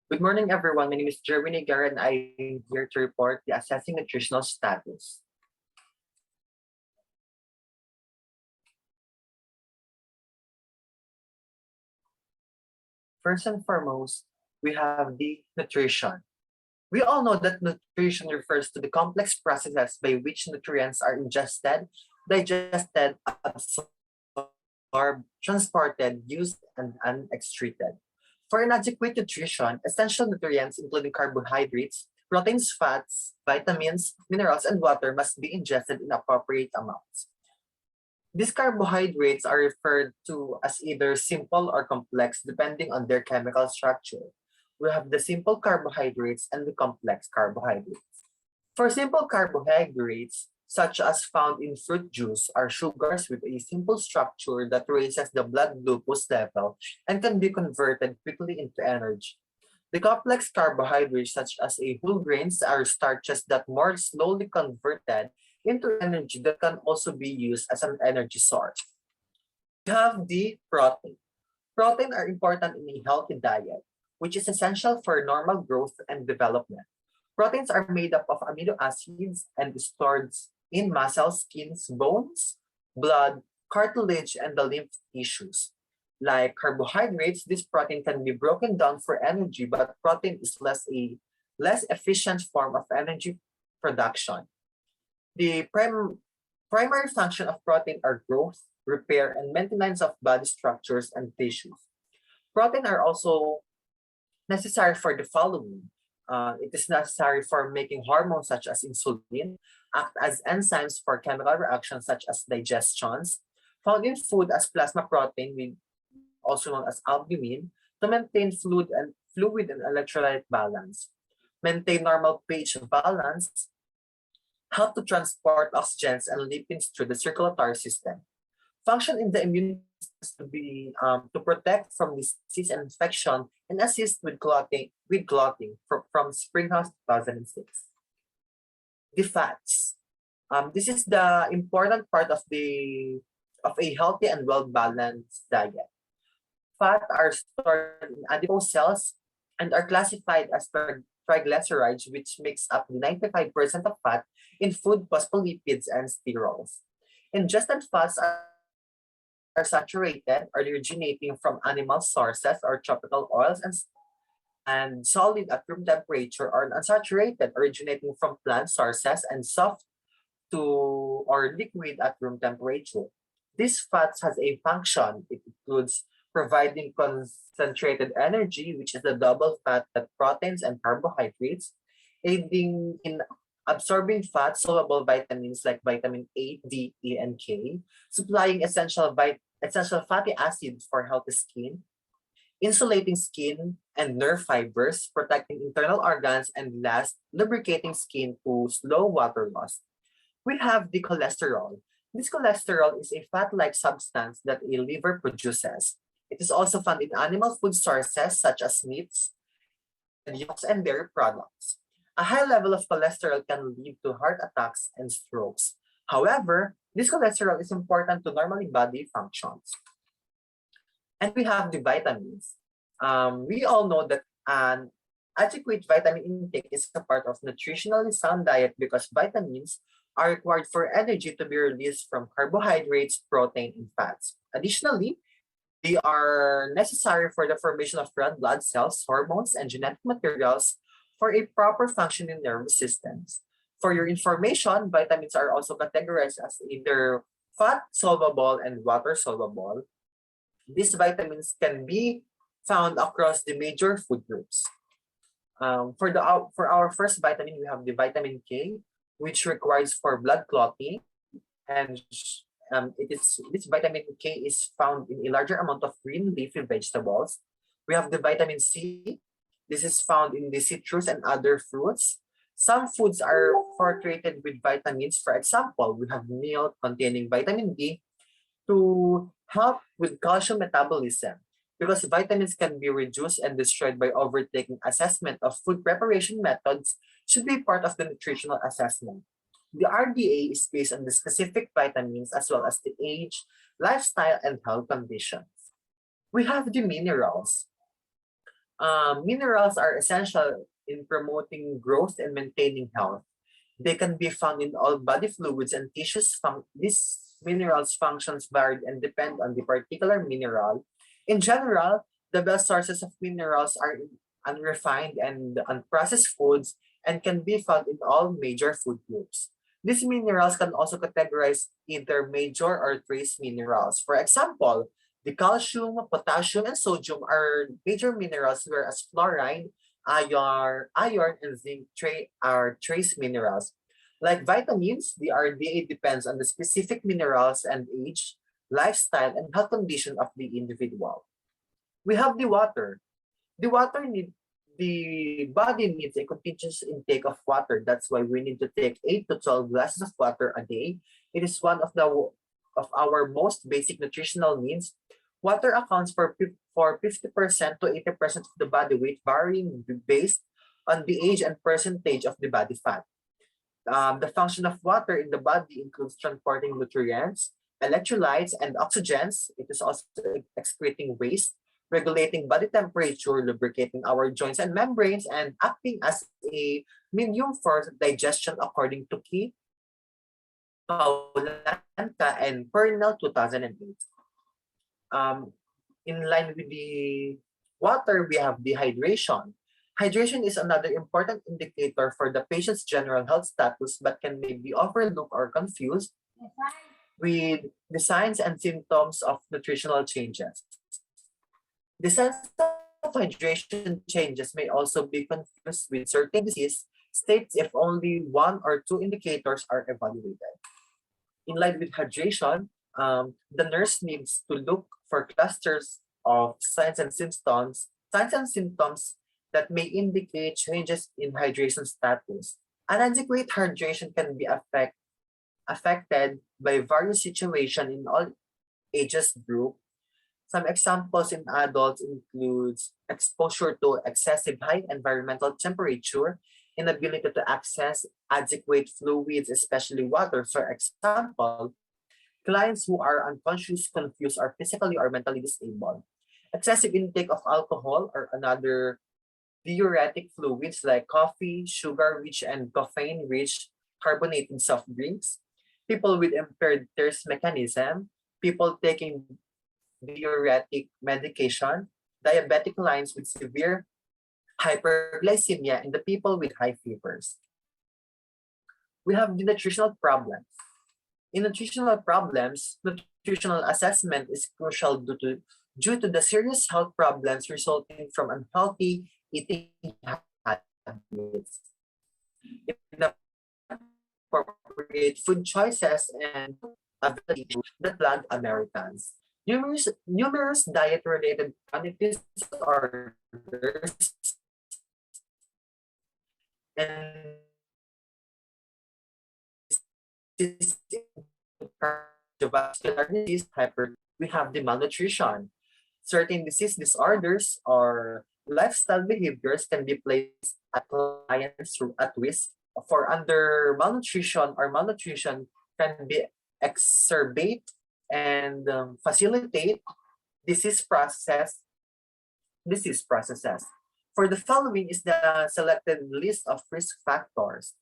Good morning, everyone. My name is Jeremy Nigar, and I'm here to report the assessing nutritional status. First and foremost, we have the nutrition. We all know that nutrition refers to the complex processes by which nutrients are ingested, digested, absorbed, transported, used, and excreted. For an adequate nutrition, essential nutrients, including carbohydrates, proteins, fats, vitamins, minerals, and water, must be ingested in appropriate amounts. These carbohydrates are referred to as either simple or complex depending on their chemical structure. We have the simple carbohydrates and the complex carbohydrates. For simple carbohydrates, such as found in fruit juice, are sugars with a simple structure that raises the blood glucose level and can be converted quickly into energy. The complex carbohydrates, such as a whole grains, are starches that more slowly converted into energy that can also be used as an energy source. We have the protein. Protein are important in a healthy diet, which is essential for normal growth and development. Proteins are made up of amino acids and stored in muscles, skins, bones, blood, cartilage, and the lymph tissues. Like carbohydrates, this protein can be broken down for energy, but protein is less efficient form of energy production. The primary function of protein are growth, repair, and maintenance of body structures and tissues. Protein are also necessary for the following. It is necessary for making hormones such as insulin, act as enzymes for chemical reactions such as digestions, found in food as plasma protein, also known as albumin, to maintain fluid and electrolyte balance, maintain normal pH balance, help to transport oxygens and lipids through the circulatory system. Function in the immune system to protect from disease and infection and assist with clotting from Springhouse 2006. The fats. This is the important part of a healthy and well-balanced diet. Fat are stored in adipose cells and are classified as triglycerides, which makes up 95% of fat in food, phospholipids, and sterols. Ingested fats are saturated, originating from animal sources or tropical oils, and solid at room temperature, or unsaturated, originating from plant sources, and soft to or liquid at room temperature. These fats has a function. It includes providing concentrated energy, which is the double fat that proteins and carbohydrates, aiding in absorbing fat soluble vitamins like vitamin A, D, E, and K, supplying essential fatty acids for healthy skin, insulating skin and nerve fibers, protecting internal organs, and last, lubricating skin to slow water loss. We have the cholesterol. This cholesterol is a fat-like substance that a liver produces. It is also found in animal food sources such as meats, and yolks, and dairy products. A high level of cholesterol can lead to heart attacks and strokes. However, this cholesterol is important to normally body functions. And we have the vitamins. We all know that an adequate vitamin intake is a part of nutritionally sound diet because vitamins are required for energy to be released from carbohydrates, protein, and fats. Additionally, they are necessary for the formation of red blood cells, hormones, and genetic materials for a proper functioning nervous systems. For your information, vitamins are also categorized as either fat soluble and water soluble. These vitamins can be found across the major food groups. For our first vitamin, we have the vitamin K, which requires for blood clotting, and this vitamin K is found in a larger amount of green leafy vegetables. We have the vitamin C. This is found in the citrus and other fruits. Some foods are fortified with vitamins. For example, we have milk containing vitamin D to help with calcium metabolism because vitamins can be reduced and destroyed by overtaking. Assessment of food preparation methods should be part of the nutritional assessment. The RDA is based on the specific vitamins as well as the age, lifestyle, and health conditions. We have the minerals. Minerals are essential in promoting growth and maintaining health. They can be found in all body fluids and tissues. These minerals' functions vary and depend on the particular mineral. In general, the best sources of minerals are in unrefined and unprocessed foods and can be found in all major food groups. These minerals can also categorize either major or trace minerals. For example, the calcium, potassium, and sodium are major minerals, whereas fluoride, iron, and zinc are trace minerals. Like vitamins, the RDA depends on the specific minerals and age, lifestyle, and health condition of the individual. We have the water. The water need the body needs a continuous intake of water. That's why we need to take 8 to 12 glasses of water a day. It is one of our most basic nutritional needs. Water accounts for 50% to 80% of the body weight, varying based on the age and percentage of the body fat. The function of water in the body includes transporting nutrients, electrolytes, and oxygens. It is also excreting waste, regulating body temperature, lubricating our joints and membranes, and acting as a medium for digestion, according to Key, Paulanca, and Pernell 2008. Um, in line with the water, we have dehydration. Hydration is another important indicator for the patient's general health status but can maybe overlooked or confused with the signs and symptoms of nutritional changes. The sense of hydration changes may also be confused with certain disease states if only one or two indicators are evaluated. In line with hydration, the nurse needs to look for clusters of signs and symptoms that may indicate changes in hydration status. Inadequate hydration can be affected by various situations in all ages group. Some examples in adults includes exposure to excessive high environmental temperature, inability to access adequate fluids, especially water. For example, clients who are unconscious, confused, or physically or mentally disabled. Excessive intake of alcohol or another diuretic fluids like coffee, sugar-rich, and caffeine-rich carbonated soft drinks. People with impaired thirst mechanism, people taking diuretic medication, diabetic lines with severe hyperglycemia, and the people with high fevers. We have the nutritional problems. In nutritional problems, nutritional assessment is crucial due to the serious health problems resulting from unhealthy eating habits, inappropriate food choices, and ability that plague Americans. Numerous diet-related chronic disorders and cardiovascular disease, we have the malnutrition. Certain disease disorders or lifestyle behaviors can be placed at clients at risk for under malnutrition, or malnutrition can be exacerbate and facilitate disease process disease processes. For the following is the selected list of risk factors: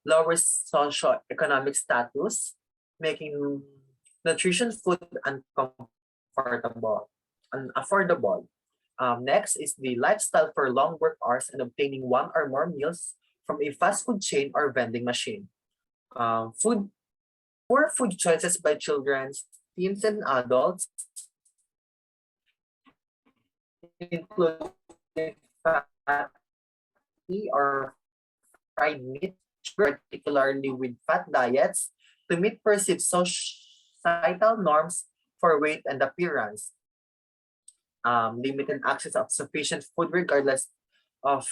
lower socioeconomic status, making nutrition food unaffordable. Next is the lifestyle for long work hours and obtaining one or more meals from a fast food chain or vending machine. Poor food choices by children, teens, and adults, including fatty or fried meat, particularly with fat diets, to meet perceived societal norms for weight and appearance. Limited access of sufficient food regardless of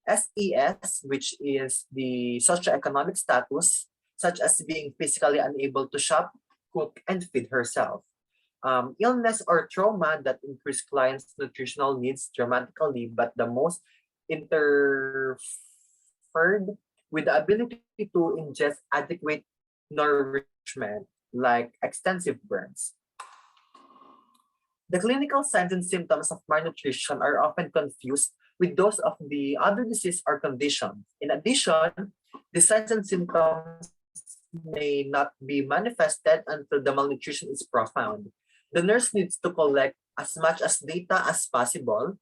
SES, which is the socioeconomic status, such as being physically unable to shop, cook, and feed herself. Illness or trauma that increase clients' nutritional needs dramatically, but the most interfered with the ability to ingest adequate nourishment, like extensive burns. The clinical signs and symptoms of malnutrition are often confused with those of the other disease or condition. In addition, the signs and symptoms may not be manifested until the malnutrition is profound. The nurse needs to collect as much as data as possible,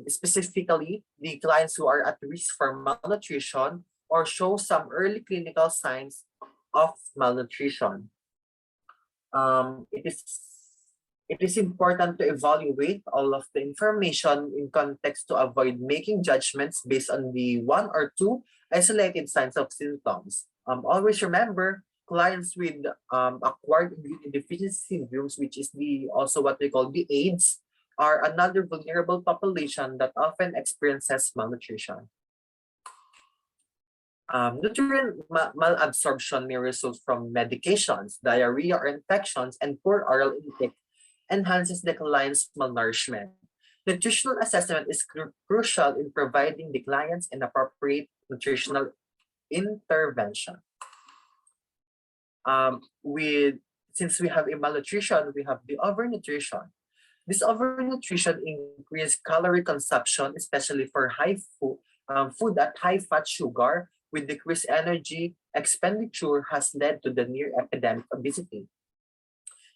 specifically the clients who are at risk for malnutrition or show some early clinical signs of malnutrition. Um, it is it is important to evaluate all of the information in context to avoid making judgments based on the one or two isolated signs of symptoms. Always remember, clients with acquired immune deficiency syndromes, which is the also what we call the AIDS, are another vulnerable population that often experiences malnutrition. Nutrient malabsorption may result from medications, diarrhea or infections, and poor oral intake enhances the client's malnourishment. Nutritional assessment is crucial in providing the clients an appropriate nutritional intervention. With Since we have a malnutrition, we have the overnutrition. This overnutrition increased calorie consumption, especially for food at high fat sugar, with decreased energy expenditure has led to the near epidemic obesity.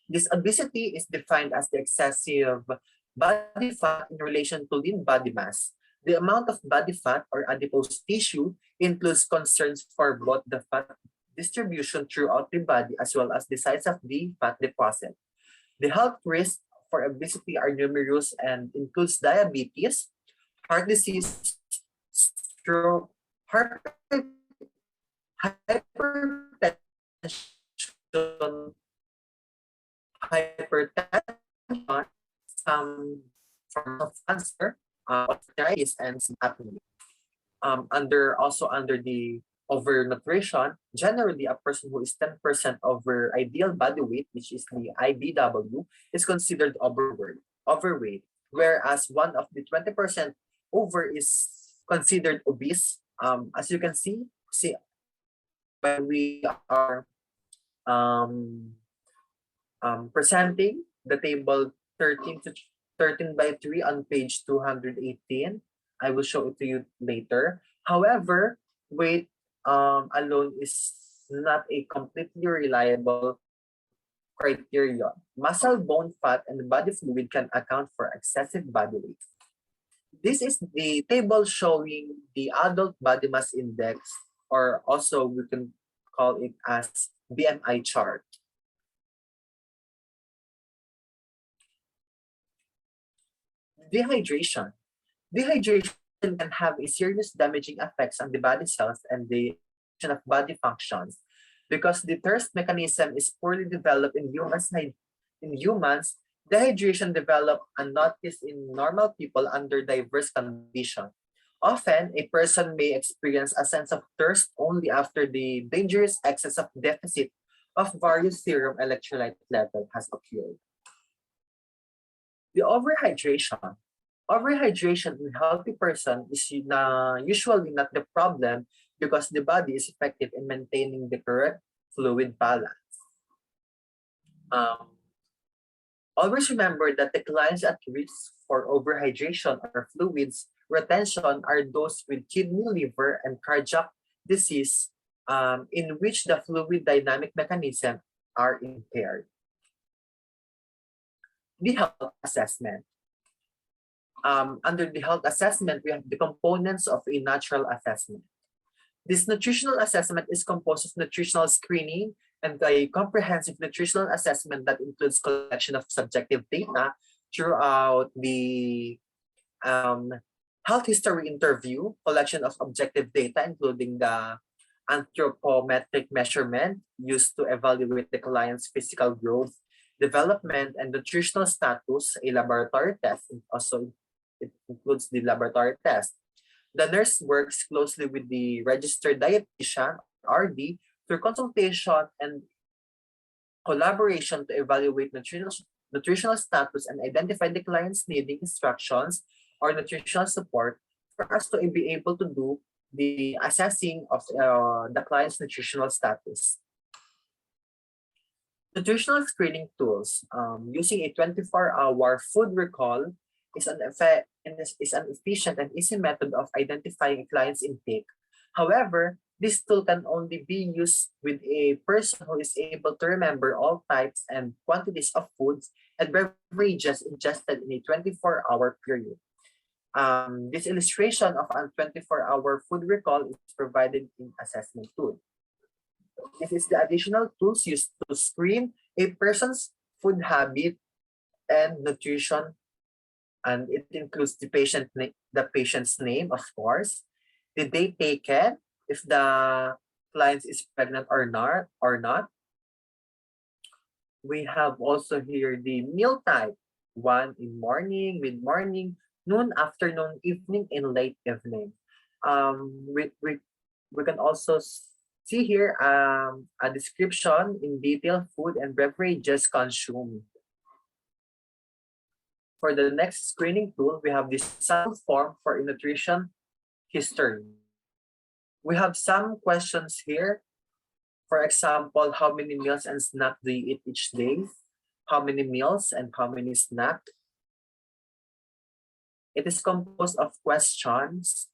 This obesity is defined as the excessive body fat in relation to lean body mass. The amount of body fat or adipose tissue includes concerns for both the fat distribution throughout the body as well as the size of the fat deposit. The health risks for obesity are numerous and includes diabetes, heart disease, stroke, heart hypertension, hypertension, some form of cancer, arthritis, and some apnea. Under the overnutrition, generally a person who is 10% over ideal body weight, which is the IBW, is considered overweight, whereas one of the 20% over is considered obese. As you can see when we are um, presenting the table 13 by 3 on page 218. I will show it to you later. However, weight alone is not a completely reliable criterion. Muscle, bone fat, and body fluid can account for excessive body weight. This is the table showing the adult body mass index, or also we can call it as BMI chart. Dehydration. Dehydration can have a serious damaging effects on the body cells and the of body functions because the thirst mechanism is poorly developed in humans. Dehydration develop unnoticed in normal people under diverse conditions. Often, a person may experience a sense of thirst only after the dangerous excess of deficit of various serum electrolyte level has occurred. The overhydration. Overhydration in a healthy person is usually not the problem because the body is effective in maintaining the correct fluid balance. Always remember that the clients at risk for overhydration or fluids retention are those with kidney, liver, and cardiac disease in which the fluid dynamic mechanism are impaired. The health assessment. Under the health assessment, we have the components of a natural assessment. This nutritional assessment is composed of nutritional screening and a comprehensive nutritional assessment that includes collection of subjective data throughout the health history interview, collection of objective data, including the anthropometric measurement used to evaluate the client's physical growth, development, and nutritional status, a laboratory test, and also it includes the laboratory test. The nurse works closely with the registered dietitian, RD, through consultation and collaboration to evaluate nutritional status and identify the client's needing instructions or nutritional support for us to be able to do the assessing of the client's nutritional status. Nutritional screening tools. Using a 24-hour food recall is an efficient and easy method of identifying a client's intake. However, this tool can only be used with a person who is able to remember all types and quantities of foods and beverages ingested in a 24-hour period. This illustration of a 24-hour food recall is provided in assessment tool. This is the additional tools used to screen a person's food habit and nutrition, and it includes the patient's name, of course, the date taken, if the client is pregnant or not. We have also here the meal type, one in morning, mid morning, noon, afternoon, evening, and late evening. We can also see here a description in detail food and beverages consumed. For the next screening tool, we have this sample form for a nutrition history. We have some questions here. For example, how many meals and snacks do you eat each day? How many meals and how many snacks? It is composed of questions.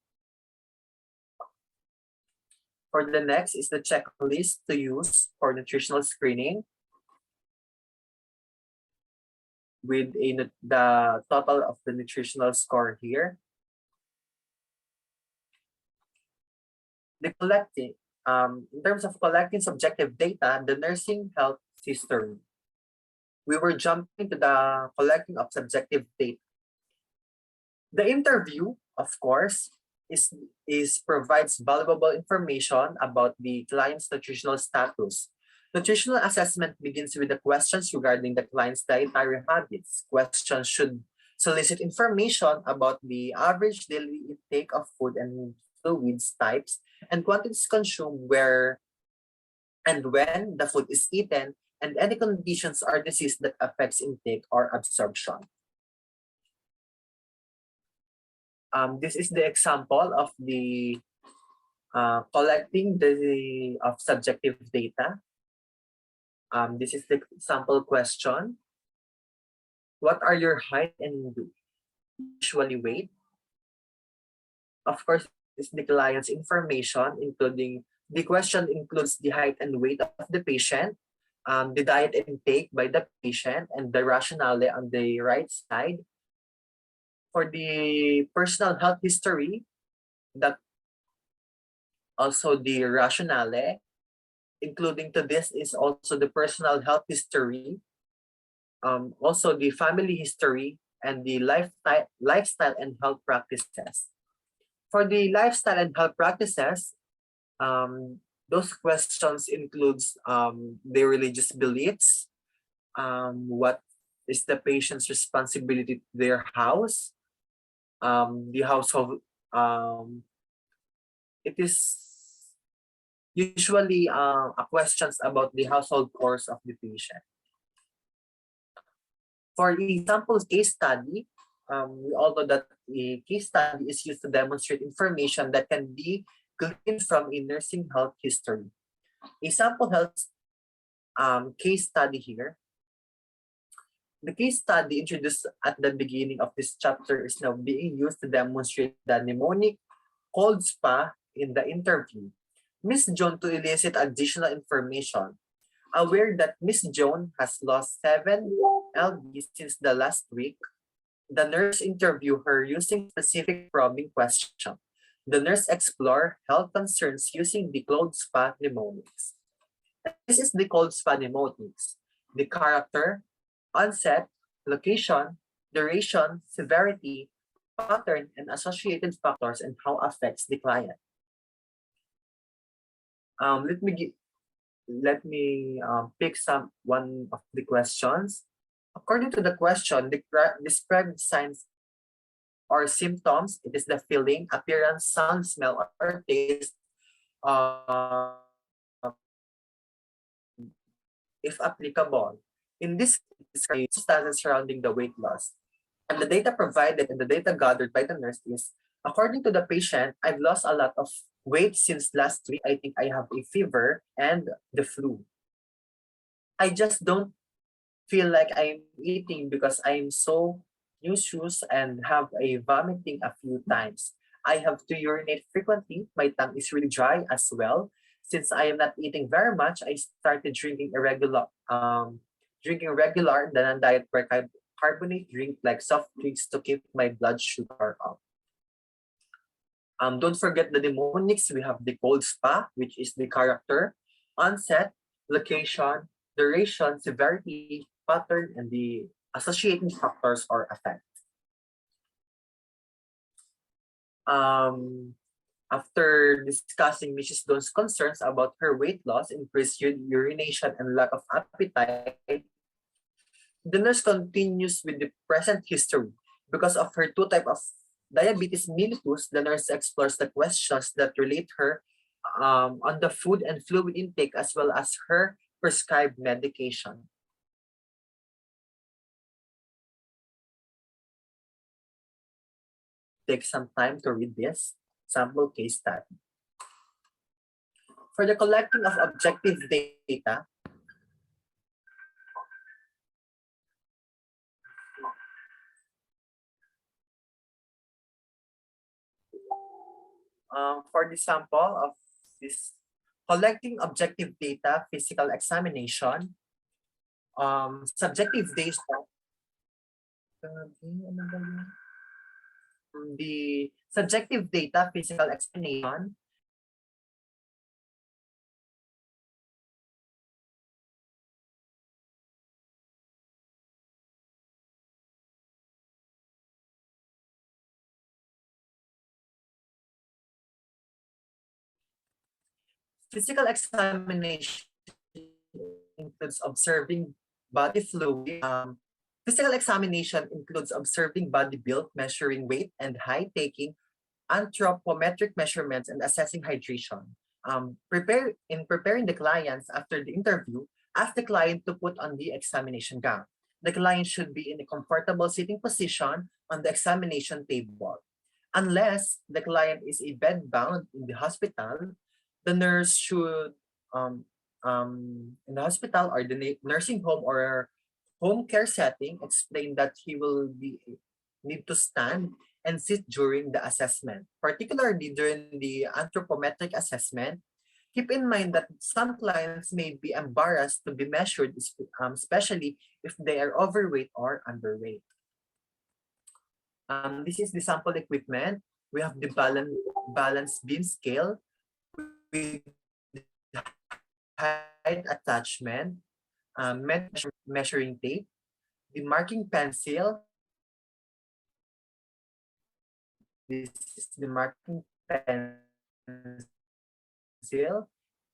For the next is the checklist to use for nutritional screening with the total of the nutritional score here. The collecting, in terms of collecting subjective data, the nursing health history. We were jumping to the collecting of subjective data. The interview, of course, provides valuable information about the client's nutritional status. Nutritional assessment begins with the questions regarding the client's dietary habits. Questions should solicit information about the average daily intake of food and fluids types and quantities consumed, where and when the food is eaten, and any conditions or disease that affects intake or absorption. This is the example of the collecting of subjective data. This is the sample question. What are your height and usually weight? Of course, is the client's information, including the question includes the height and weight of the patient, the diet intake by the patient, and the rationale on the right side. For the personal health history, that also the rationale, including to this is also the personal health history, also the family history, and the lifestyle and health practices. For the lifestyle and health practices, those questions includes the religious beliefs, what is the patient's responsibility to their house, the household. It is usually questions about the household chores of the patient. For the sample case study, we all know that a case study is used to demonstrate information that can be gleaned from a nursing health history. A sample health case study here. The case study introduced at the beginning of this chapter is now being used to demonstrate the mnemonic cold spa in the interview. Miss Joan to elicit additional information. Aware that Miss Joan has lost 7 lb since the last week, the nurse interviewed her using specific probing question. The nurse explored health concerns using the cold spa mnemonics. This is the cold spa mnemonics. The character, onset, location, duration, severity, pattern, and associated factors, and how affects the client. Let me pick one of the questions. According to the question, describe signs or symptoms. It is the feeling, appearance, sound, smell, or taste. If applicable. In this circumstances surrounding the weight loss. And the data provided and the data gathered by the nurse is, according to the patient, I've lost a lot of weight since last week. I think I have a fever and the flu. I just don't feel like I'm eating because I'm so nauseous and have a vomiting a few times. I have to urinate frequently. My tongue is really dry as well. Since I am not eating very much, I started drinking regular the non-diet carbonate drink like soft drinks to keep my blood sugar up. Don't forget the mnemonics. We have the cold spa, which is the character, onset, location, duration, severity, pattern, and the associating factors or effect. Um, After discussing Mrs. Don's concerns about her weight loss, increased urination, and lack of appetite, the nurse continues with the present history. Because of her two type of diabetes mellitus, the nurse explores the questions that relate her on the food and fluid intake as well as her prescribed medication. Take some time to read this sample case study. For the collecting of objective data, for the sample of this collecting objective data physical examination, subjective data, the subjective data physical examination, physical examination includes observing body fluid. Physical examination includes observing body build, measuring weight and height, taking anthropometric measurements, and assessing hydration. Preparing the clients after the interview, ask the client to put on the examination gown. The client should be in a comfortable sitting position on the examination table. Unless the client is a bed bound in the hospital, the nurse should in the hospital or the nursing home or home care setting explain that he will be need to stand and sit during the assessment. Particularly during the anthropometric assessment, keep in mind that some clients may be embarrassed to be measured, especially if they are overweight or underweight. This is the sample equipment. We have the balance beam scale with height attachment, measuring tape, the marking pencil. This is the marking pencil.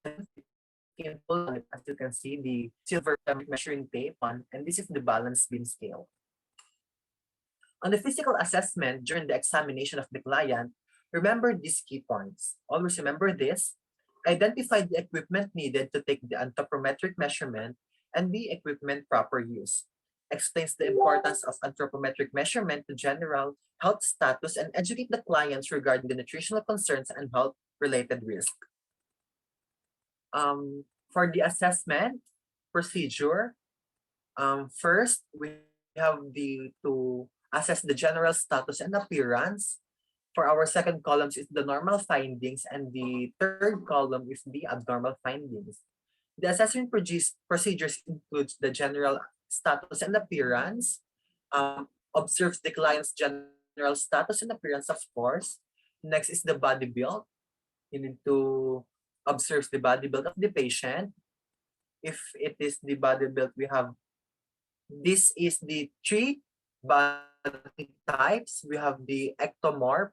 As you can see, the silver measuring tape on, and this is the balance beam scale. On the physical assessment during the examination of the client, remember these key points. Always remember this. Identify the equipment needed to take the anthropometric measurement and the equipment proper use. Explains the importance of anthropometric measurement to general health status and educate the clients regarding the nutritional concerns and health-related risk. For the assessment procedure, first we have to assess the general status and appearance. For our second columns is the normal findings, and the third column is the abnormal findings. The assessment procedures includes the general status and appearance, observes the client's general status and appearance, of course. Next is the body build. You need to observe the body build of the patient. If it is the body build, we have, this is the three body types. We have the ectomorph,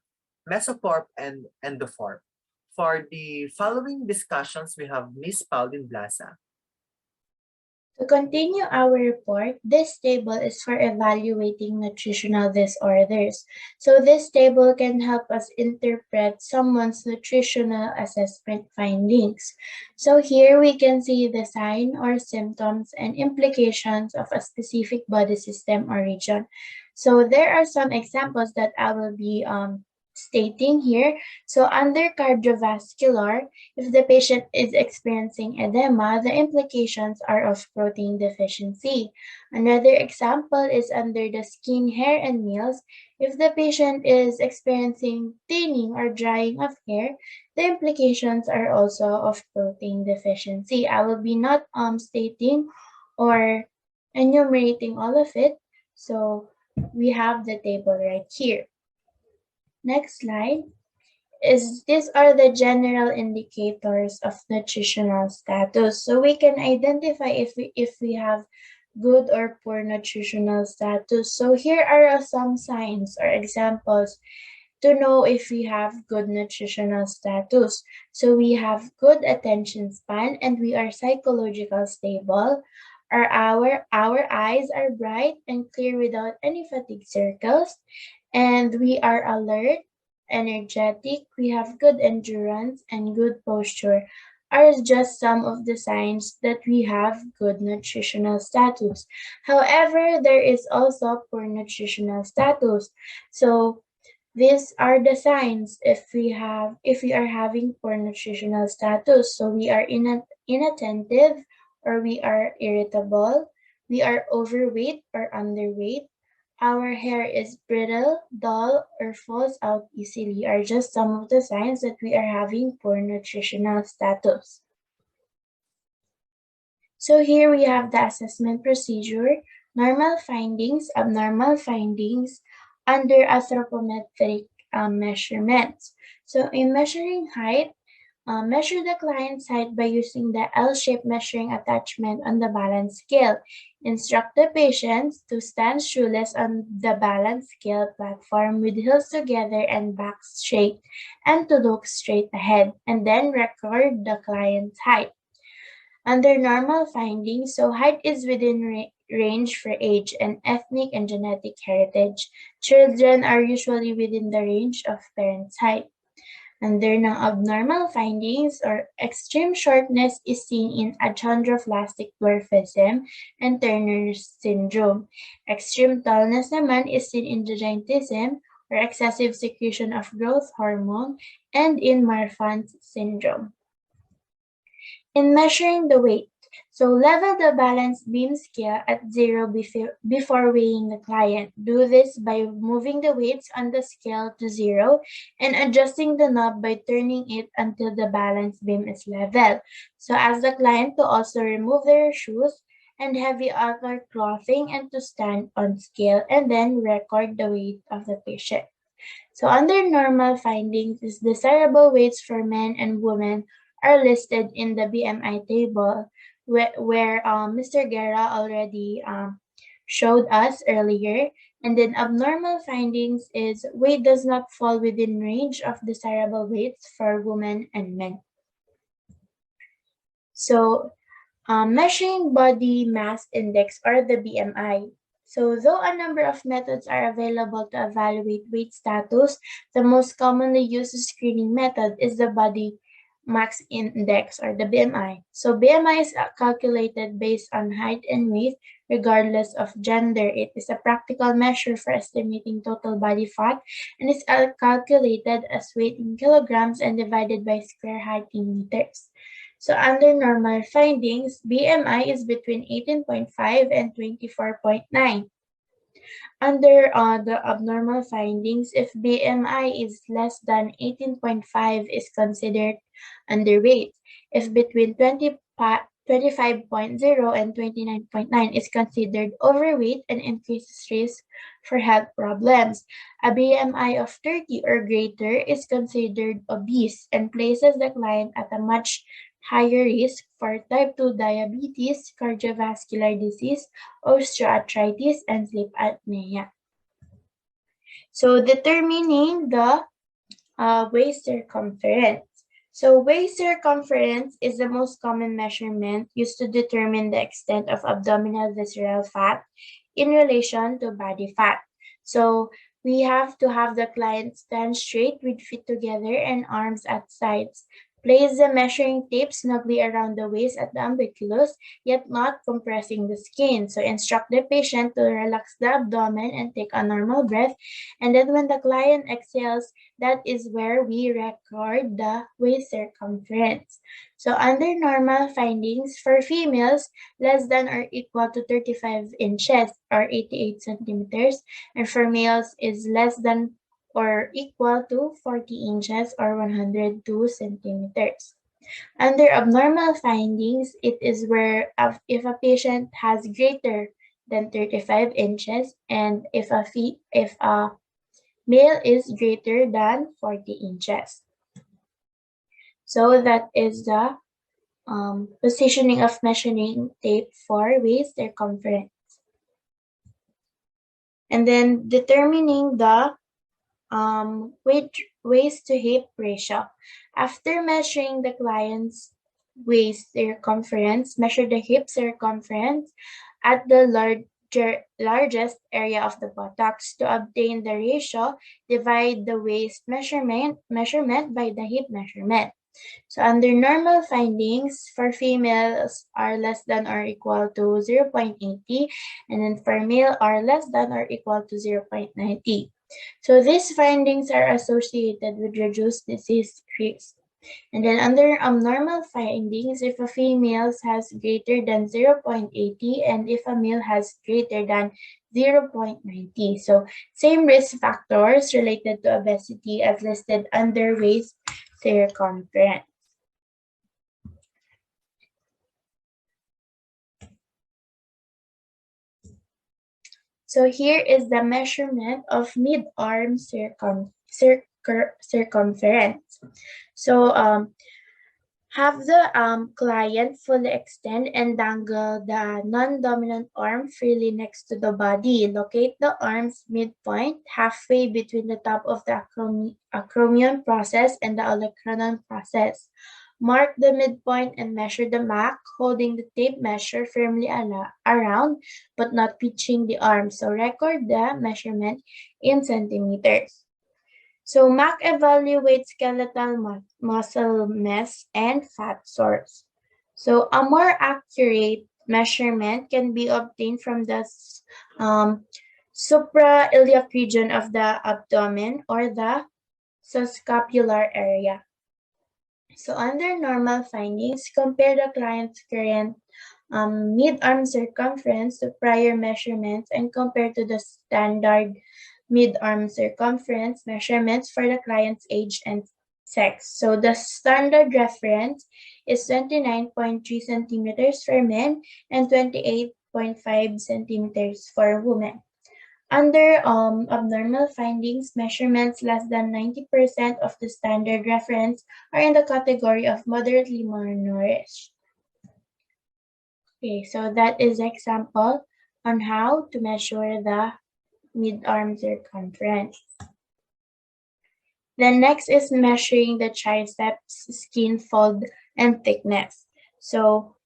mesomorph, and endomorph. For the following discussions, we have Miss Pauline Blasa. To continue our report, this table is for evaluating nutritional disorders. So this table can help us interpret someone's nutritional assessment findings. So here we can see the sign or symptoms and implications of a specific body system or region. So there are some examples that I will be stating here. So under cardiovascular, if the patient is experiencing edema, the implications are of protein deficiency. Another example is under the skin, hair, and nails. If the patient is experiencing thinning or drying of hair, the implications are also of protein deficiency. I will be not stating or enumerating all of it. So we have the table right here. Next slide. These are the general indicators of nutritional status. So we can identify if we have good or poor nutritional status. So here are some signs or examples to know if we have good nutritional status. So we have good attention span and we are psychological stable. Our eyes are bright and clear without any fatigue circles, and we are alert, energetic, we have good endurance and good posture are just some of the signs that we have good nutritional status. However, there is also poor nutritional status. So these are the signs if we are having poor nutritional status. So we are inattentive or we are irritable, we are overweight or underweight, our hair is brittle, dull, or falls out easily are just some of the signs that we are having poor nutritional status. So here we have the assessment procedure, normal findings, abnormal findings under anthropometric measurements. So in measuring height, measure the client's height by using the L-shaped measuring attachment on the balance scale. Instruct the patients to stand shoeless on the balance scale platform with heels together and back straight and to look straight ahead, and then record the client's height. Under normal findings, so height is within range for age and ethnic and genetic heritage. Children are usually within the range of parents' height. Under ng abnormal findings or extreme shortness is seen in achondroplastic dwarfism and Turner's syndrome. Extreme tallness naman is seen in gigantism or excessive secretion of growth hormone and in Marfan's syndrome. In measuring the weight, so level the balance beam scale at 0 before weighing the client. Do this by moving the weights on the scale to 0 and adjusting the knob by turning it until the balance beam is level. So ask the client to also remove their shoes and heavy outer clothing and to stand on scale and then record the weight of the patient. So under normal findings is desirable weights for men and women are listed in the BMI table where Mr. Guerra already showed us earlier. And then abnormal findings is weight does not fall within range of desirable weights for women and men. So measuring body mass index or the BMI. So though a number of methods are available to evaluate weight status, the most commonly used screening method is the body mass index or the BMI. So BMI is calculated based on height and weight regardless of gender. It is a practical measure for estimating total body fat and is calculated as weight in kilograms and divided by square height in meters. So under normal findings, BMI is between 18.5 and 24.9. Under the abnormal findings, if BMI is less than 18.5 is considered underweight. If between 25.0 and 29.9 is considered overweight and increases risk for health problems. A BMI of 30 or greater is considered obese and places the client at a much higher risk for type 2 diabetes, cardiovascular disease, osteoarthritis, and sleep apnea. So determining the waist circumference. So waist circumference is the most common measurement used to determine the extent of abdominal visceral fat in relation to body fat. So we have to have the client stand straight with feet together and arms at sides. Place the measuring tape snugly around the waist at the umbilicus, yet not compressing the skin. So instruct the patient to relax the abdomen and take a normal breath. And then when the client exhales, that is where we record the waist circumference. So under normal findings, for females, less than or equal to 35 inches or 88 centimeters, and for males is less than or equal to 40 inches or 102 centimeters. Under abnormal findings, it is where if a patient has greater than 35 inches and if a male is greater than 40 inches. So that is the positioning of measuring tape for waist circumference. And then determining the waist to hip ratio. After measuring the client's waist circumference, measure the hip circumference at the largest area of the buttocks. To obtain the ratio, divide the waist measurement by the hip measurement. So under normal findings, for females are less than or equal to 0.80, and then for male are less than or equal to 0.90. So these findings are associated with reduced disease risk. And then under abnormal findings, if a female has greater than 0.80 and if a male has greater than 0.90. So same risk factors related to obesity as listed under waist circumference. So here is the measurement of mid-arm circumference. So have the client fully extend and dangle the non-dominant arm freely next to the body. Locate the arm's midpoint halfway between the top of the acromion process and the olecranon process. Mark the midpoint and measure the MAC, holding the tape measure firmly around but not pitching the arm. So record the measurement in centimeters. So MAC evaluates skeletal muscle mass and fat source. So a more accurate measurement can be obtained from the suprailiac region of the abdomen or the subscapular area. So under normal findings, compare the client's current mid-arm circumference to prior measurements and compare to the standard mid-arm circumference measurements for the client's age and sex. So the standard reference is 29.3 centimeters for men and 28.5 centimeters for women. Under abnormal findings, measurements less than 90% of the standard reference are in the category of moderately malnourished. Okay, so that is example on how to measure the mid-arm circumference. Then next is measuring the triceps skin fold and thickness. So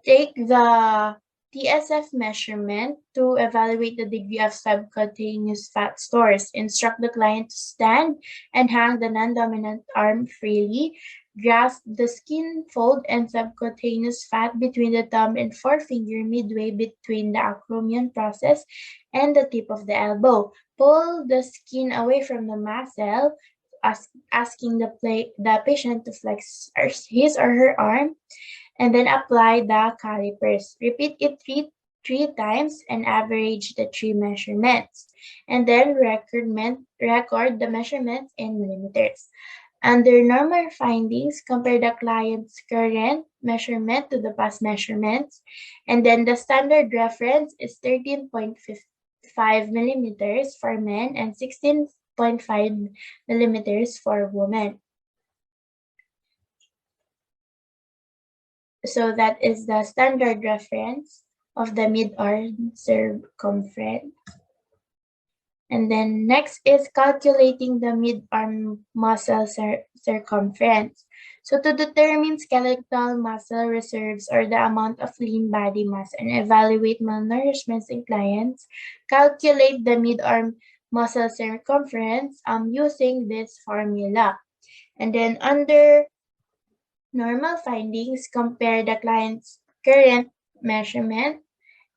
take the TSF measurement to evaluate the degree of subcutaneous fat stores. Instruct the client to stand and hang the non-dominant arm freely. Grasp the skin fold and subcutaneous fat between the thumb and forefinger midway between the acromion process and the tip of the elbow. Pull the skin away from the muscle, asking the patient to flex his or her arm, and then apply the calipers. Repeat it three times and average the 3 measurements. And then record the measurements in millimeters. Under normal findings, compare the client's current measurement to the past measurements. And then the standard reference is 13.5 millimeters for men and 16.5 millimeters for women. So that is the standard reference of the mid-arm circumference. And then next is calculating the mid-arm muscle circumference. So to determine skeletal muscle reserves or the amount of lean body mass and evaluate malnourishment in clients, calculate the mid-arm muscle circumference using this formula. And then under Normal findings compare the client's current measurement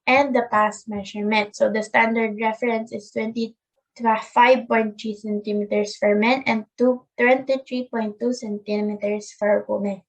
and the past measurement. So the standard reference is 25.3 centimeters for men and 23.2 centimeters for women.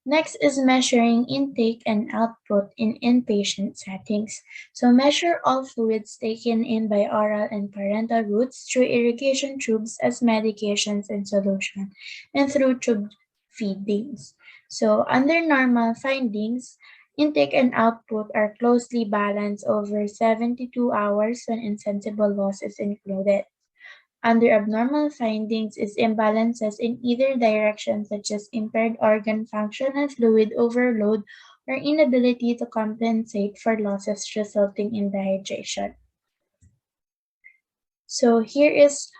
Next is measuring intake and output in inpatient settings. So measure all fluids taken in by oral and parental routes through irrigation tubes as medications in solution and through tube feedings. So under normal findings, intake and output are closely balanced over 72 hours when insensible loss is included. Under abnormal findings is imbalances in either direction such as impaired organ function and fluid overload or inability to compensate for losses resulting in dehydration. So here is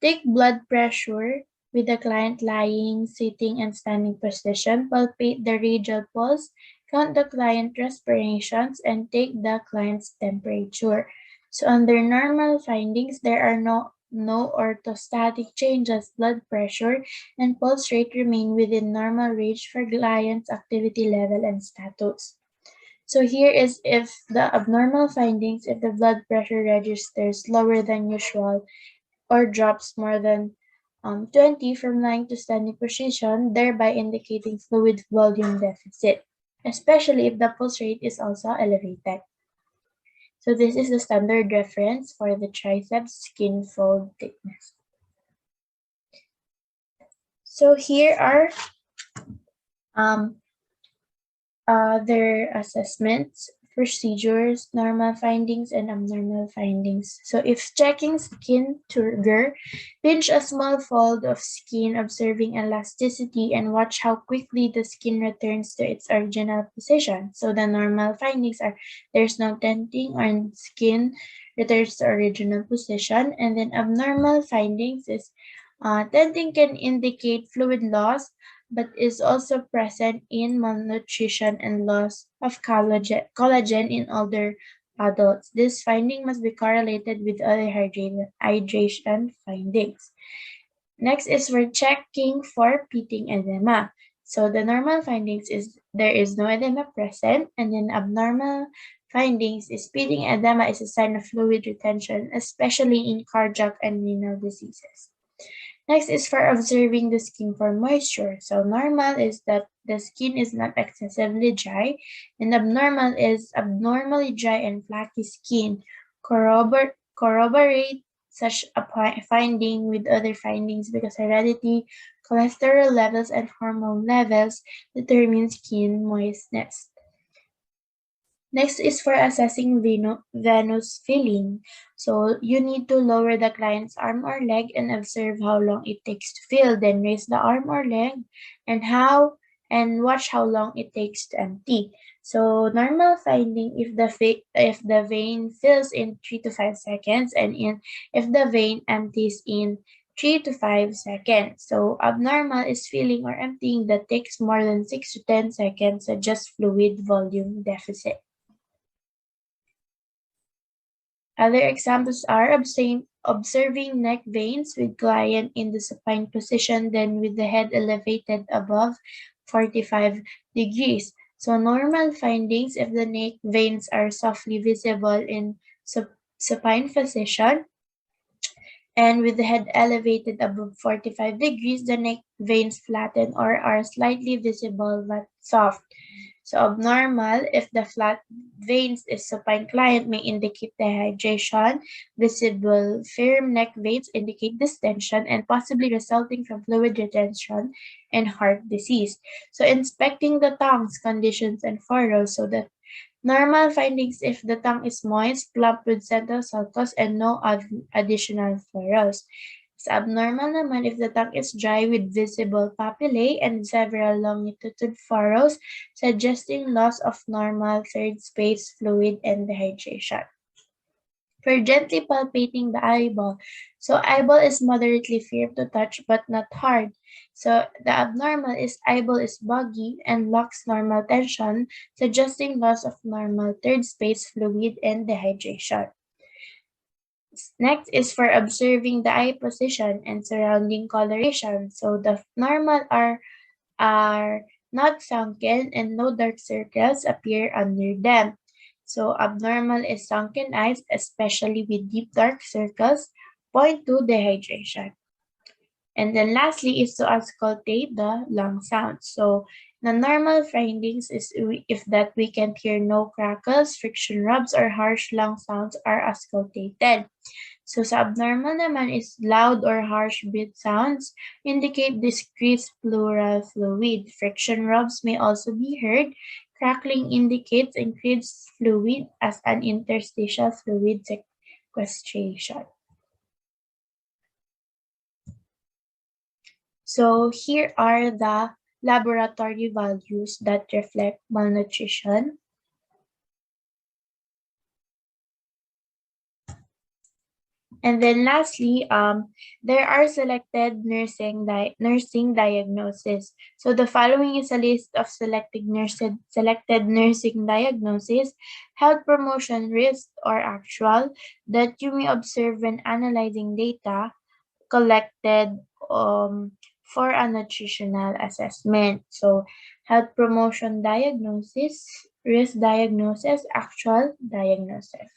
take blood pressure with the client lying, sitting, and standing position. Palpate the radial pulse, count the client respirations, and take the client's temperature. So under normal findings, there are no orthostatic changes. Blood pressure and pulse rate remain within normal range for client's activity level and status. So here is if the abnormal findings, if the blood pressure registers lower than usual or drops more than 20 from lying to standing position, thereby indicating fluid volume deficit, especially if the pulse rate is also elevated. So this is the standard reference for the triceps skin fold thickness. So here are their assessments, procedures, normal findings, and abnormal findings. So if checking skin turgor, pinch a small fold of skin, observing elasticity, and watch how quickly the skin returns to its original position. So the normal findings are there's no tenting on skin, returns to original position, and then abnormal findings is tenting can indicate fluid loss, but is also present in malnutrition and loss of collagen in older adults. This finding must be correlated with other hydration findings. Next is we're checking for pitting edema. So the normal findings is there is no edema present, and then abnormal findings is pitting edema is a sign of fluid retention, especially in cardiac and renal diseases. Next is for observing the skin for moisture. So normal is that the skin is not excessively dry, and abnormal is abnormally dry and flaky skin. Corroborate such a finding with other findings because heredity, cholesterol levels, and hormone levels determine skin moistness. Next is for assessing venous filling. So you need to lower the client's arm or leg and observe how long it takes to fill. Then raise the arm or leg and watch how long it takes to empty. So normal finding if the vein fills in 3 to 5 seconds and if the vein empties in 3 to 5 seconds. So abnormal is filling or emptying that takes more than 6 to 10 seconds, suggest fluid volume deficit. Other examples are observing neck veins with client in the supine position, then with the head elevated above 45 degrees. So normal findings if the neck veins are softly visible in supine position, and with the head elevated above 45 degrees, the neck veins flatten or are slightly visible but soft. So abnormal, if the flat veins is supine client may indicate dehydration, visible firm neck veins indicate distension and possibly resulting from fluid retention and heart disease. So inspecting the tongues, conditions, and furrows, so that normal findings if the tongue is moist, plump with central sulcus, and no additional furrows. It's abnormal naman if the tongue is dry with visible papillae and several longitudinal furrows, suggesting loss of normal third space fluid and dehydration. For gently palpating the eyeball. So eyeball is moderately firm to touch but not hard. So the abnormal is eyeball is boggy and lacks normal tension, suggesting loss of normal third space fluid and dehydration. Next is for observing the eye position and surrounding coloration. So the normal are not sunken and no dark circles appear under them. So abnormal is sunken eyes, especially with deep dark circles, point to dehydration. And then lastly is to auscultate the lung sounds. So the normal findings is if that we can hear no crackles, friction rubs, or harsh lung sounds are auscultated. So sa abnormal naman is loud or harsh beat sounds indicate decreased pleural fluid. Friction rubs may also be heard. Crackling indicates increased fluid as an interstitial fluid sequestration. So here are the laboratory values that reflect malnutrition. And then lastly, there are selected nursing diagnosis. So the following is a list of selected nursing diagnosis, health promotion risk or actual that you may observe when analyzing data collected for a nutritional assessment. So health promotion diagnosis, risk diagnosis, actual diagnosis.